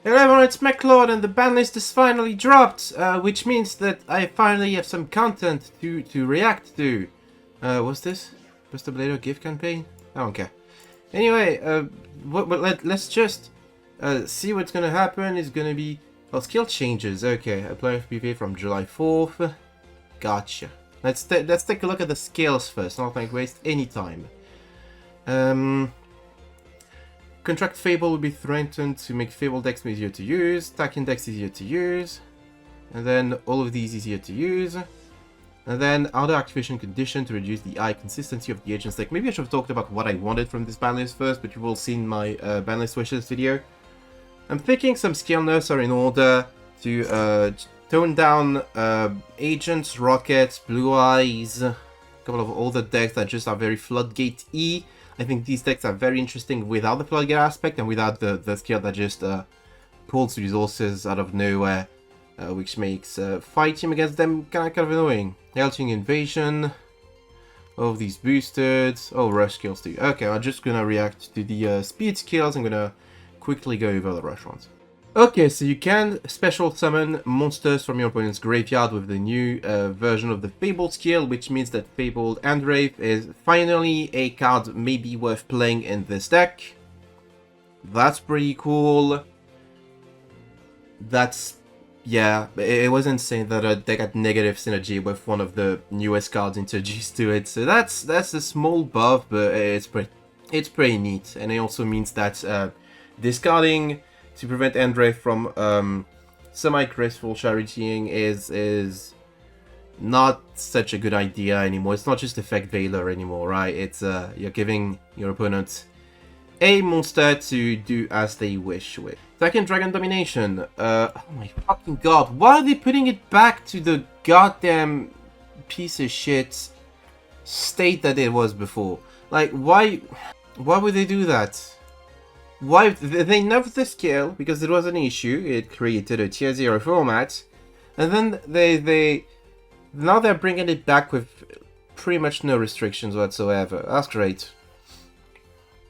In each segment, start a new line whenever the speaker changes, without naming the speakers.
Hello everyone, it's McLeod and the ban list is finally dropped, which means that I finally have some content to react to. What's this? Buster Blader gift campaign? I don't care. Anyway, let's just see what's gonna happen. It's gonna be... Oh, skill changes. Okay, apply FPV from July 4th. Gotcha. Let's take a look at the skills first, not like waste any time. Contract Fable will be threatened to make Fable decks easier to use, Attack Index easier to use, and then all of these easier to use. And then other activation condition to reduce the eye consistency of the agent's deck. Maybe I should have talked about what I wanted from this ban list first, but you will see in my ban list wishes video. I'm thinking some skill nerfs are in order to tone down agents, rockets, blue eyes, a couple of older decks that just are very floodgate-y. I think these decks are very interesting without the floodgate aspect and without the skill that just pulls resources out of nowhere, which makes fighting against them kind of annoying. Halting Invasion, all of these boosted, oh, rush skills too. Okay, I'm just gonna react to the speed skills. I'm gonna quickly go over the rush ones. Okay, so you can special summon monsters from your opponent's graveyard with the new version of the Fabled skill, which means that Fabled Endwraith is finally a card maybe worth playing in this deck. That's pretty cool. That's... yeah, it was insane that a deck had negative synergy with one of the newest cards introduced to it. So that's a small buff, but it's pretty neat. And it also means that discarding to prevent Endwraith from semi-graceful charitying is not such a good idea anymore. It's not just Effect Veiler anymore, right? It's you're giving your opponent a monster to do as they wish with. Second, Dragon Domination. Oh my fucking god, why are they putting it back to the goddamn piece of shit state that it was before? Like, why would they do that? Why they nerfed the skill because it was an issue. It created a tier 0 format, and then now they're bringing it back with pretty much no restrictions whatsoever. That's great.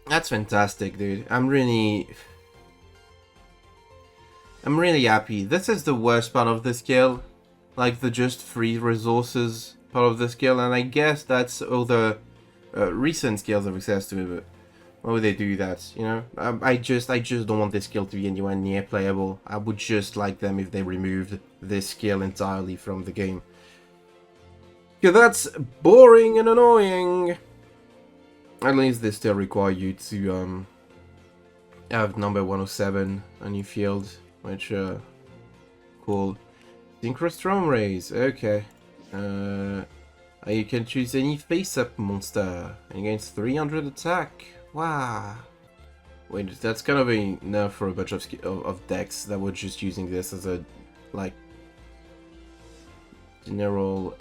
That's fantastic, dude. I'm really happy. This is the worst part of the skill, like the just free resources part of the skill, and I guess that's all the recent skills have access to it. But why would they do that, you know? I just don't want this skill to be anywhere near playable. I would just like them if they removed this skill entirely from the game. Yeah, that's boring and annoying. At least they still require you to have number 107 on your field, which cool. Synchro Rays, okay. You can choose any face-up monster against 300 attack. Wow. Wait, that's kind of a nerf for a bunch of decks that were just using this as a, like, general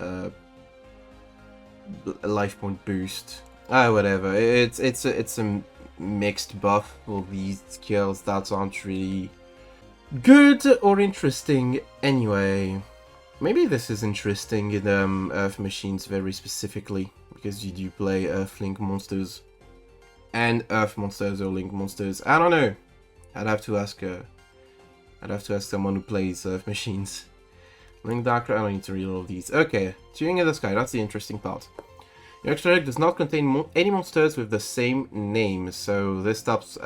life point boost. Whatever. It's a mixed buff for these skills that aren't really good or interesting anyway. Maybe this is interesting in Earth Machines very specifically, because you do play Earthlink monsters. And Earth monsters or Link monsters. I don't know. I'd have to ask someone who plays Earth Machines. Link Darker, I don't need to read all of these. Okay, Tuning in the Sky, that's the interesting part. Your extra deck does not contain any monsters with the same name, so this stops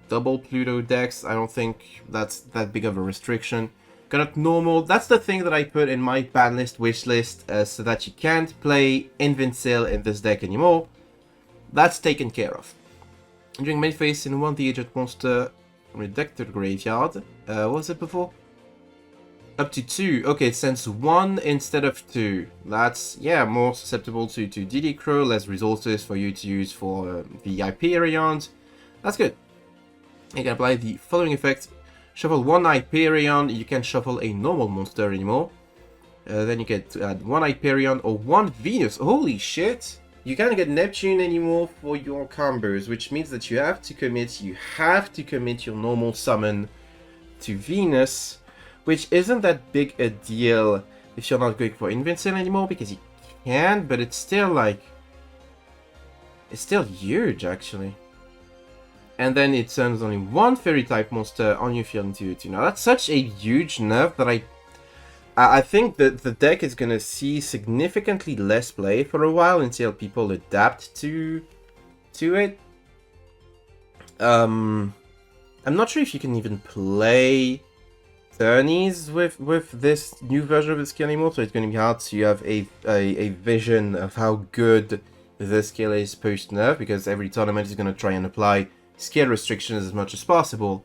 double Pluto decks. I don't think that's that big of a restriction. Got up normal, that's the thing that I put in my ban list wish list, so that you can't play Invincible in this deck anymore. That's taken care of. During main phase, in one the agent monster from your deck to the graveyard. What was it before? Up to 2. Okay, it sends 1 instead of 2. That's, yeah, more susceptible to DD Crow, less resources for you to use for the Hyperions. That's good. You can apply the following effect. Shuffle 1 Hyperion, you can't shuffle a normal monster anymore. Then you get to add 1 Hyperion or 1 Venus. Holy shit! You can't get Neptune anymore for your combos, which means that you have to commit your normal summon to Venus, which isn't that big a deal if you're not going for Invincible anymore, because you can, but it's still like... it's still huge, actually. and then it turns only one fairy type monster on your field into a 2. Now that's such a huge nerf that I think that the deck is gonna see significantly less play for a while until people adapt to it. I'm not sure if you can even play turnies with this new version of the skill anymore, so it's gonna be hard to have a vision of how good the skill is post nerf, because every tournament is gonna try and apply skill restrictions as much as possible.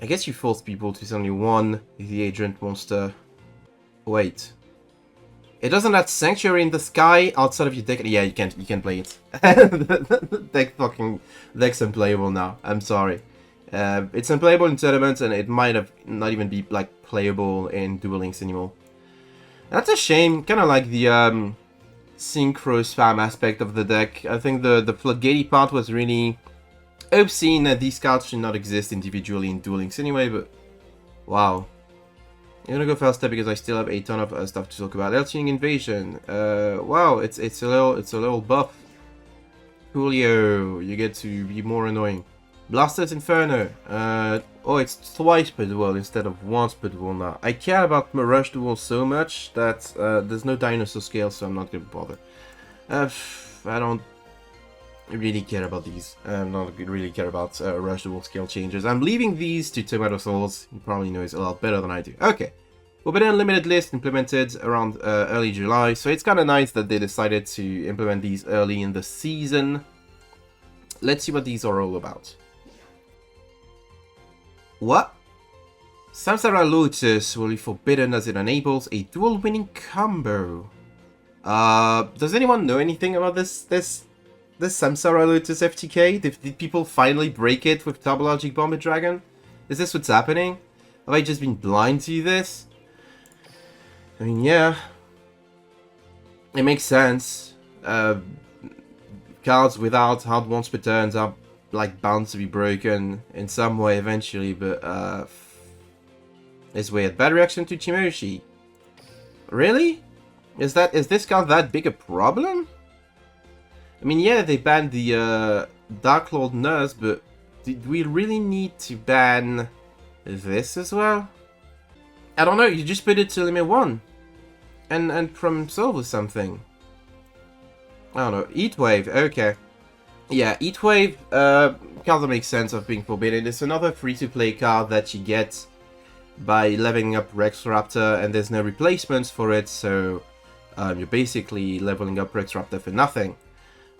I guess you force people to suddenly one the agent monster. Wait. It doesn't have Sanctuary in the Sky outside of your deck. Yeah, you can play it. The deck's unplayable now. I'm sorry. It's unplayable in tournaments, and it might have not even be like playable in Duel Links anymore. That's a shame. Kind of like the synchro spam aspect of the deck. I think the floodgatey part was really obscene. These cards should not exist individually in Duel Links anyway, but wow. I'm gonna go faster because I still have a ton of stuff to talk about. Elching Invasion. Wow, it's a little buff. Coolio, you get to be more annoying. Blaster's Inferno. Oh, it's twice per duel instead of once per duel now. I care about my rush duel so much that there's no dinosaur scale, so I'm not gonna bother. I don't really care about these. I'm not really care about rush duel scale changes. I'm leaving these to Tomato Souls. He probably knows a lot better than I do. Okay. Forbidden Unlimited list implemented around early July, so it's kind of nice that they decided to implement these early in the season. Let's see what these are all about. What? Samsara Lotus will be forbidden as it enables a duel-winning combo. Does anyone know anything about this Samsara Lotus FTK? Did people finally break it with Double Logic Bomber Dragon? Is this what's happening? Have I just been blind to this? I mean, yeah. It makes sense. Cards without hard once per turns are like bound to be broken in some way eventually, but it's weird. Bad reaction to Chimoshi. Really? Is this card that big a problem? I mean, yeah, they banned the Dark Lord Nurse, but did we really need to ban this as well? I don't know, you just put it to limit 1 and problem solve or something. I don't know. Heatwave, okay. Yeah, Heatwave, card that makes sense of being forbidden. It's another free-to-play card that you get by leveling up Rex Raptor, and there's no replacements for it, so you're basically leveling up Rex Raptor for nothing.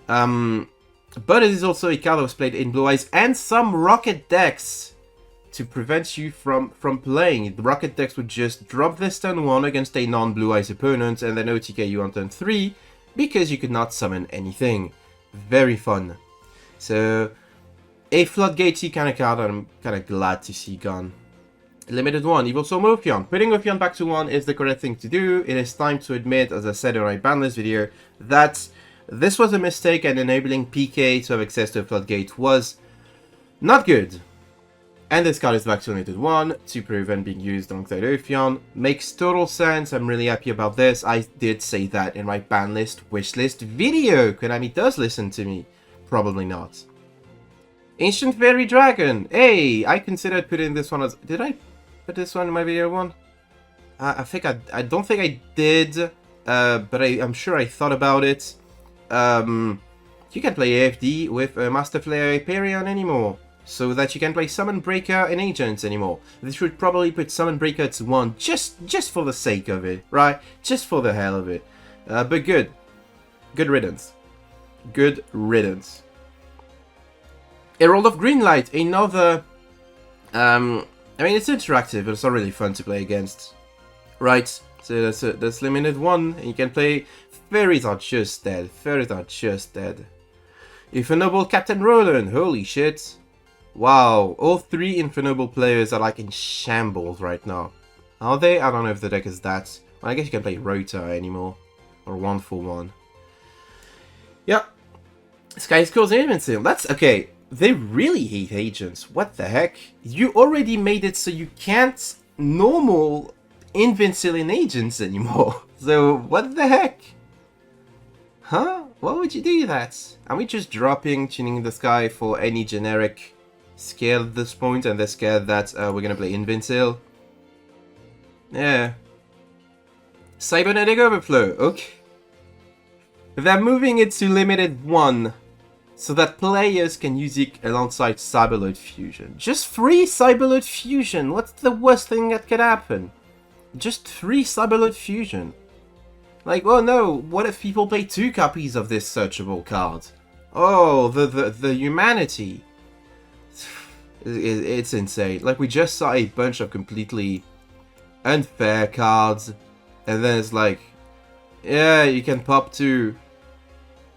But it is also a card that was played in Blue Eyes and some Rocket decks to prevent you from playing. The Rocket decks would just drop this turn 1 against a non-Blue Eyes opponent and then OTK you on turn 3 because you could not summon anything. Very fun. So, a floodgatey kind of card I'm kind of glad to see gone. Limited 1, Evil Soul Ophion. Putting Ophion back to 1 is the correct thing to do. It is time to admit, as I said in my BANLIST video, that this was a mistake and enabling PK to have access to a floodgate was not good. And this card is back to limited 1 to prevent being used alongside Ophion. Makes total sense. I'm really happy about this. I did say that in my BANLIST wishlist video. Konami does listen to me. Probably not. Ancient Fairy Dragon. Hey, I considered putting this one as... Did I put this one in my video 1? I think I don't think I did. But I'm sure I thought about it. You can play AFD with Master Flare Hyperion anymore. So that you can play Summon Breaker and Agents anymore. This should probably put Summon Breaker to 1 just for the sake of it, right? Just for the hell of it. But good. Good riddance. Good riddance. Herald of Greenlight, another... I mean, it's interactive, but it's not really fun to play against. Right, so that's limited 1, and you can play... Fairies are just dead. Fairies are just dead. Infernoble Captain Roland, holy shit. Wow, all 3 Infernoble players are like in shambles right now. Are they? I don't know if the deck is that. Well, I guess you can play Rota anymore. Or 1 for 1. Yeah. Sky Skull's Invincible. That's okay. They really hate agents. What the heck? You already made it so you can't normal Invincible in agents anymore. So, what the heck? Huh? Why would you do that? Are we just dropping Tuning in the Sky for any generic skill at this point, and they're scared that we're gonna play Invincible? Yeah. Cybernetic Overflow, okay. They're moving it to limited 1, so that players can use it alongside Cyberload Fusion. Just 3 Cyberload Fusion, what's the worst thing that could happen? Just 3 Cyberload Fusion. Like, oh no, what if people play 2 copies of this searchable card? Oh, the humanity. It's insane. Like, we just saw a bunch of completely unfair cards, and then it's like, yeah, you can pop 2.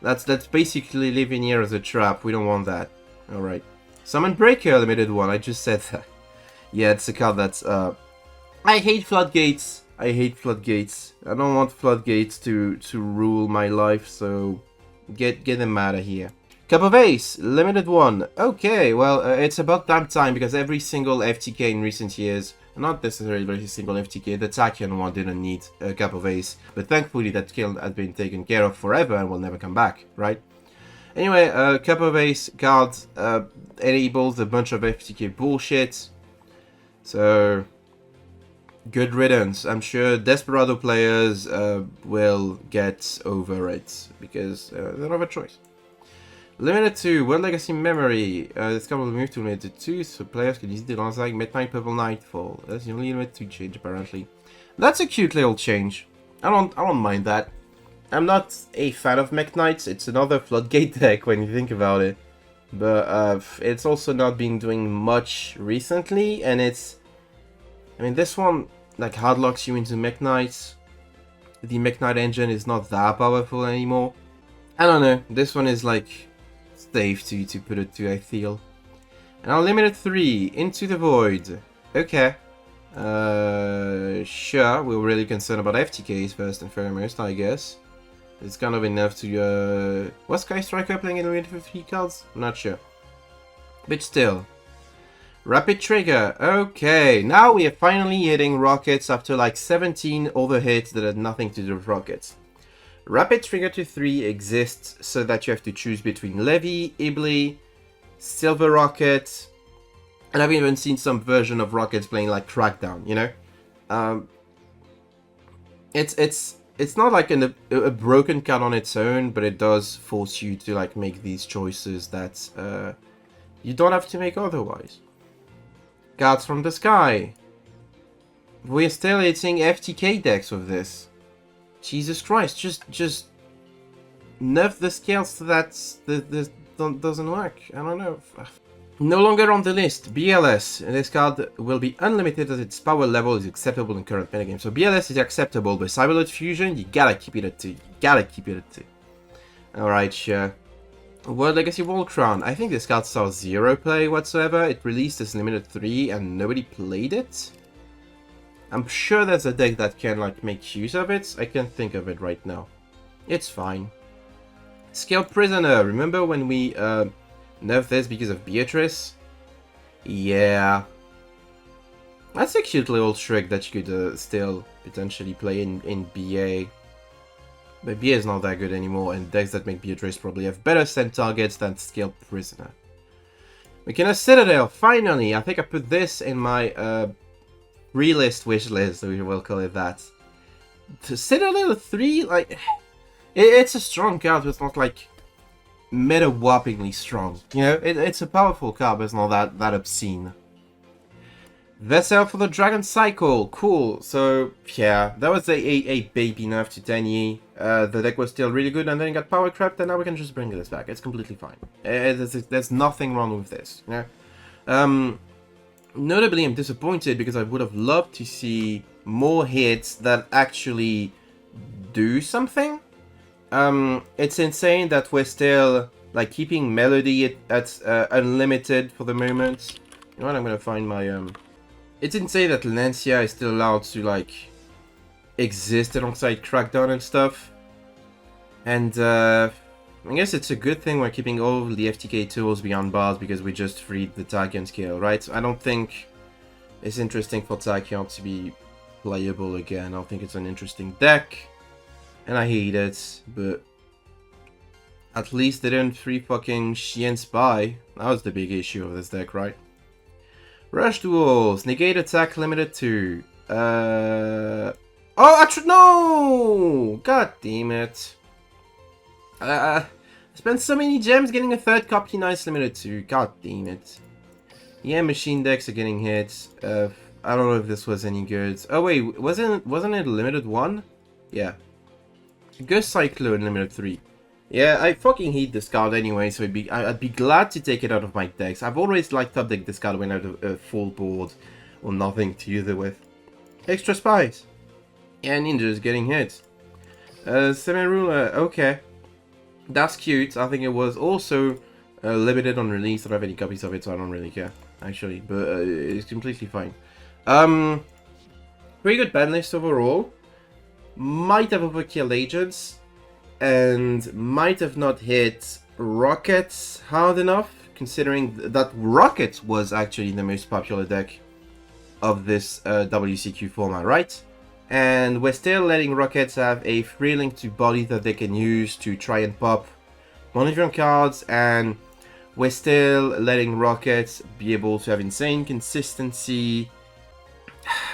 That's basically living here as a trap. We don't want that. Alright. Summon Breaker, limited 1. I just said that. Yeah, it's a card that's, I hate Floodgates. I hate Floodgates. I don't want Floodgates to rule my life, so get them out of here. Cup of Ace, limited 1. Okay, well, it's about damn time, because every single FTK in recent years, not necessarily every single FTK, the Tachyon one didn't need a Cup of Ace, but thankfully that skill has been taken care of forever and will never come back, right? Anyway, Cup of Ace card enables a bunch of FTK bullshit, so good riddance. I'm sure Desperado players will get over it, because they don't have a choice. Limited 2, World Legacy Memory. This card will move to limited 2, so players can use it alongside Midnight Purple Nightfall. That's the only limited 2 change, apparently. That's a cute little change. I don't mind that. I'm not a fan of Mech Knights. It's another Floodgate deck when you think about it. But it's also not been doing much recently, and it's... I mean, this one, like, hardlocks you into Mech Knights. The Mech Knight engine is not that powerful anymore. I don't know, this one is, like, safe to put it to, I feel. And Unlimited 3, Into the Void. Okay. Sure, we're really concerned about FTKs first and foremost, I guess. It's kind of enough to, was Sky Striker playing in Unlimited 3 cards? I'm not sure. But still. Rapid Trigger. Okay, now we are finally hitting rockets after like 17 other hits that had nothing to do with rockets. Rapid Trigger to 3 exists so that you have to choose between Levy, Ibly, Silver Rocket, and I've even seen some version of rockets playing like Crackdown, you know? It's not like a broken card on its own, but it does force you to like make these choices that you don't have to make otherwise. Cards from the Sky. We're still hitting FTK decks with this. Jesus Christ, just nerf the scales so that this doesn't work. I don't know. No longer on the list, BLS. This card will be unlimited as its power level is acceptable in current metagame. So BLS is acceptable, but Cyberload Fusion, you gotta keep it at 2. You gotta keep it at 2. Alright, sure. World Legacy Wall Crown. I think this card saw 0 play whatsoever. It released as limited 3 and nobody played it. I'm sure there's a deck that can like make use of it. I can't think of it right now. It's fine. Scaled Prisoner. Remember when we nerfed this because of Beatrice? Yeah. That's a cute little trick that you could still potentially play in BA. But BA is not that good anymore, and decks that make Beatrice probably have better send targets than Scaled Prisoner. Mechana Citadel, finally! I think I put this in my relist wish list, we will call it that. To Citadel 3, like, it's a strong card, but it's not like meta-whoppingly strong. You know, it's a powerful card, but it's not that obscene. Vessel for the Dragon Cycle, cool. So yeah, that was a baby nerf to Tenyi. The deck was still really good, and then it got power crept, and now we can just bring this back. It's completely fine. There's nothing wrong with this. You know? Notably, I'm disappointed because I would have loved to see more hits that actually do something. It's insane that we're still like keeping Melody at unlimited for the moment. You know what? I'm gonna find my It's insane that Lancia is still allowed to like exist alongside Crackdown and stuff. And I guess it's a good thing we're keeping all the FTK tools beyond bars because we just freed the Tachyon scale, right? I don't think it's interesting for Tachyon to be playable again. I don't think it's an interesting deck. And I hate it, but At least they didn't free fucking Shien Spy. That was the big issue of this deck, right? Rush duels. Negate attack limited to... Oh, no! God damn it. I spent so many gems getting a third copy nice limited to. God damn it. Yeah, machine decks are getting hit. I don't know if this was any good. Oh wait, wasn't it a limited 1? Yeah. Ghost Cyclone limited 3. Yeah, I fucking hate this card anyway, so I'd be glad to take it out of my decks. I've always liked top deck this card when I have a full board or nothing to use it with. Extra spies. Yeah, ninjas getting hit. Semi-ruler, okay. That's cute. I think it was also limited on release. I don't have any copies of it, so I don't really care, actually. But it's completely fine. Pretty good ban list overall. Might have overkill agents. And might have not hit Rockets hard enough, considering that Rockets was actually the most popular deck of this WCQ format, right? And we're still letting Rockets have a free link to body that they can use to try and pop monitoring cards, and we're still letting Rockets be able to have insane consistency.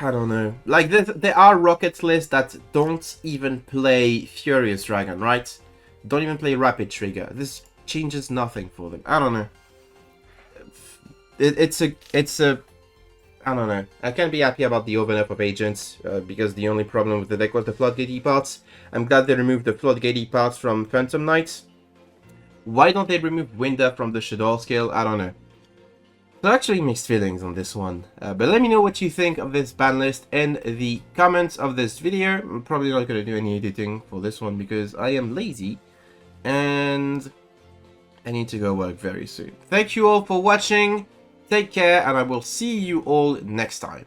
I don't know. Like, there are Rockets lists that don't even play Furious Dragon, right? Don't even play Rapid Trigger. This changes nothing for them. I don't know. It's a... I don't know. I can't be happy about the open up of agents, because the only problem with the deck was the Floodgate parts. I'm glad they removed the Floodgate parts from Phantom Knights. Why don't they remove Winda from the Shadow scale? I don't know. So actually mixed feelings on this one, but let me know what you think of this ban list in the comments of this video. I'm probably not going to do any editing for this one because I am lazy and I need to go work very soon. Thank you all for watching, take care, and I will see you all next time.